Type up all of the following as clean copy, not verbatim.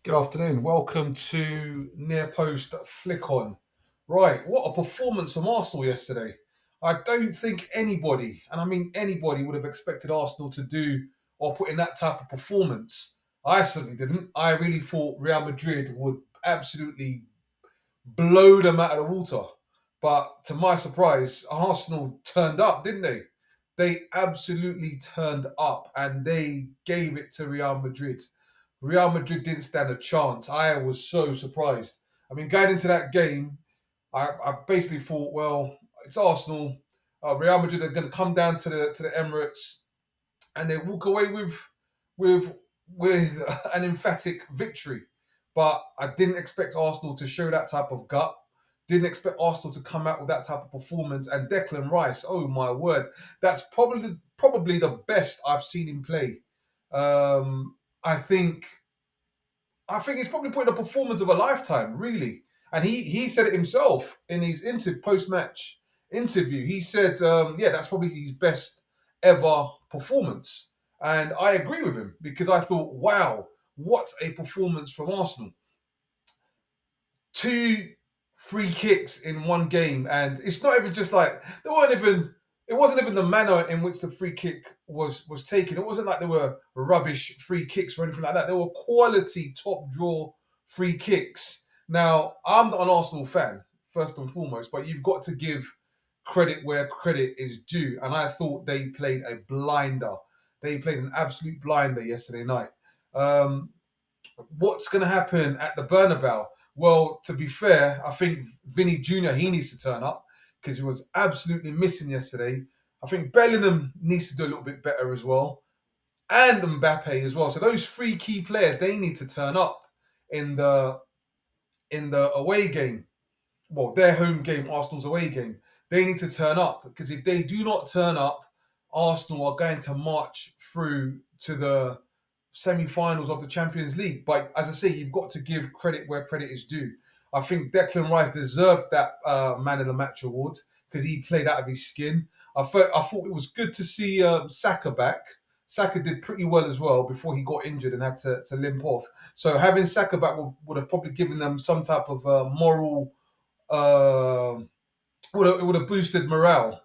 Good afternoon. Welcome to Near Post Flick On. Right, what a performance from Arsenal yesterday. I don't think anybody, and I mean anybody, would have expected Arsenal to do or put in that type of performance. I certainly didn't. I really thought Real Madrid would absolutely blow them out of the water. But to my surprise, Arsenal turned up, didn't they? They absolutely turned up and they gave it to Real Madrid. Real Madrid didn't stand a chance. I was so surprised. I mean, going into that game, I basically thought, well, it's Arsenal. Real Madrid are going to come down to the Emirates and they walk away with with an emphatic victory. But I didn't expect Arsenal to show that type of gut. Didn't expect Arsenal to come out with that type of performance. And Declan Rice, oh my word, that's probably the best I've seen him play. Um, I think I think he's probably putting a performance of a lifetime, really. And he said it himself in his post match interview. He said, yeah, that's probably his best ever performance. And I agree with him because I thought, wow, what a performance from Arsenal. Two free kicks in one game, and it's not even just like they weren't even. It wasn't even the manner in which the free kick was taken. It wasn't like they were rubbish free kicks or anything like that. They were quality top draw free kicks. Now, I'm not an Arsenal fan first and foremost, but you've got to give credit where credit is due, and I thought they played a blinder. They played an absolute blinder yesterday night. Um, what's going to happen at the Bernabeu? Well, to be fair, I think Vinny Jr. he needs to turn up because he was absolutely missing yesterday. I think Bellingham needs to do a little bit better as well, and Mbappe as well. So those three key players they need to turn up in the away game. Well, their home game, Arsenal's away game. They need to turn up because if they do not turn up, Arsenal are going to march through to the semi-finals of the Champions League. But as I say, you've got to give credit where credit is due. I think Declan Rice deserved that Man of the Match award because he played out of his skin. I thought it was good to see Saka back. Saka did pretty well as well before he got injured and had to limp off. So having Saka back would have probably given them some type of moral. Uh, it would have boosted morale.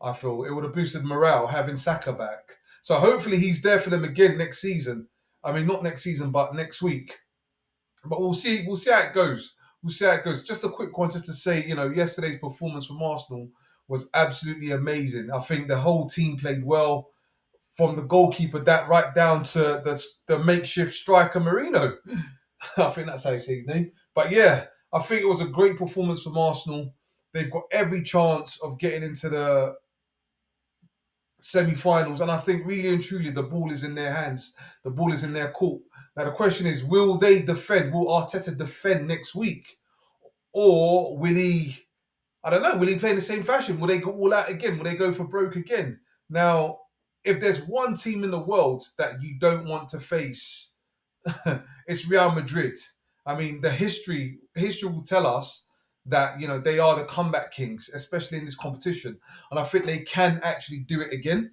I feel it would have boosted morale having Saka back. So hopefully he's there for them again next season. I mean, not next season, but next week. But we'll see. We'll see how it goes. We'll see how it goes. Just a quick one, just to say, yesterday's performance from Arsenal was absolutely amazing. I think the whole team played well, from the goalkeeper that right down to the makeshift striker Marino. I think that's how you say his name. But yeah, I think it was a great performance from Arsenal. They've got every chance of getting into the semi-finals, and I think really and truly the ball is in their hands. The ball is in their court. Now the question is, will they defend? Will Arteta defend next week, or will he? I don't know. Will he play in the same fashion? Will they go all out again? Will they go for broke again? Now, if there's one team in the world that you don't want to face, it's Real Madrid. I mean, the history will tell us that they are the comeback kings, especially in this competition, and I think they can actually do it again.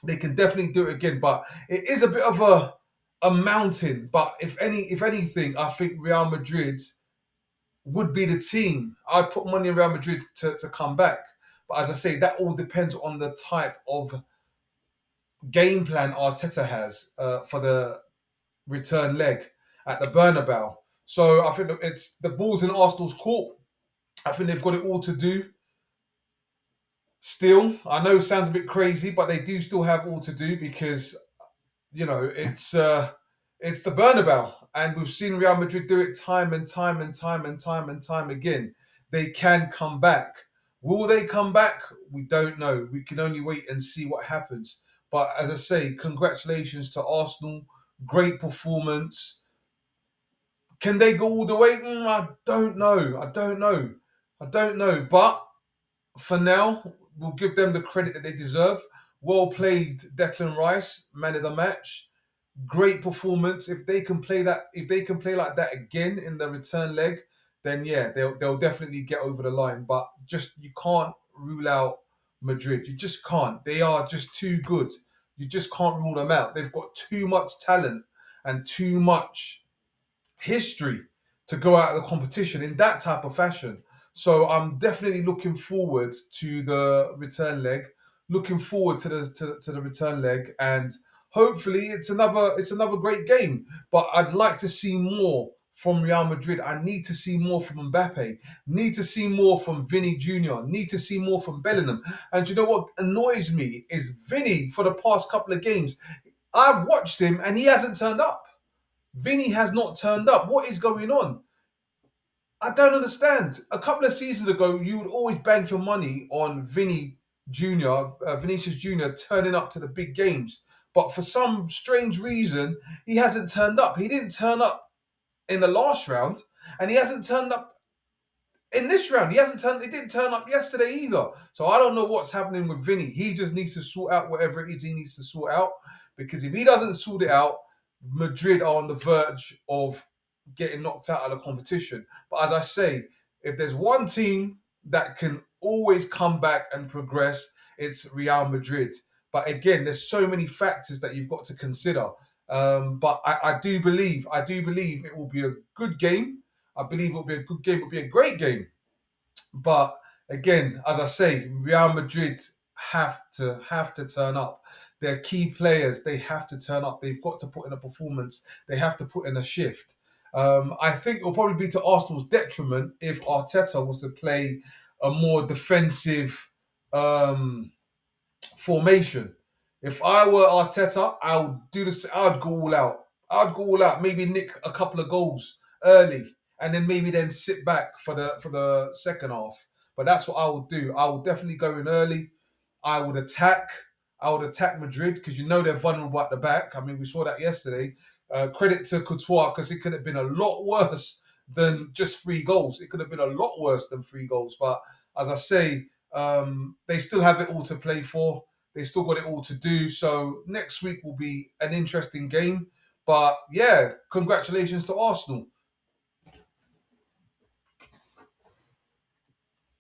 They can definitely do it again, but it is a bit of a mountain. But if anything, I think Real Madrid would be the team. I'd put money on Real Madrid to come back. But as I say, that all depends on the type of game plan Arteta has for the return leg at the Bernabeu. So I think that it's the ball's in Arsenal's court. I think they've got it all to do. Still, I know it sounds a bit crazy, but they do still have all to do because it's the Bernabeu, and we've seen Real Madrid do it time and time and time and time and time again. They can come back. Will they come back? We don't know. We can only wait and see what happens. But as I say, congratulations to Arsenal. Great performance. Can they go all the way? I don't know. I don't know. I don't know. But for now, we'll give them the credit that they deserve. Well played, Declan Rice, man of the match. Great performance. If they can play like that again in the return leg, then yeah, they'll definitely get over the line. But just you can't rule out Madrid. You just can't. They are just too good. You just can't rule them out. They've got too much talent and too much history to go out of the competition in that type of fashion. So I'm definitely looking forward to the return leg. Looking forward to the return leg, and hopefully it's another great game. But I'd like to see more from Real Madrid. I need to see more from Mbappe. Need to see more from Vinny Jr. Need to see more from Bellingham. And you know what annoys me is Vinny for the past couple of games. I've watched him and he hasn't turned up. Vinny has not turned up. What is going on? I don't understand. A couple of seasons ago, you would always bank your money on Vinicius Junior, turning up to the big games. But for some strange reason, he hasn't turned up. He didn't turn up in the last round, and he hasn't turned up in this round. He hasn't turned. He didn't turn up yesterday either. So I don't know what's happening with Vinny. He just needs to sort out whatever it is he needs to sort out. Because if he doesn't sort it out, Madrid are on the verge of getting knocked out of the competition. But as I say, if there's one team that can always come back and progress, it's Real Madrid. But again, there's so many factors that you've got to consider. But I do believe it will be a good game. I believe it'll be a good game. It'll be a great game. But again, as I say, Real Madrid have to turn up. Their key players, they have to turn up. They've got to put in a performance. They have to put in a shift. I think it'll probably be to Arsenal's detriment if Arteta was to play a more defensive um, formation. If I were Arteta, I would do this. I'd go all out. I'd go all out. Maybe nick a couple of goals early, and then maybe then sit back for the second half. But that's what I would do. I would definitely go in early. I would attack. I would attack Madrid because you know they're vulnerable at the back. I mean, we saw that yesterday. Credit to Courtois because it could have been a lot worse than just 3 goals. It could have been a lot worse than 3 goals. But as I say, they still have it all to play for. They still got it all to do. So next week will be an interesting game. But yeah, congratulations to Arsenal.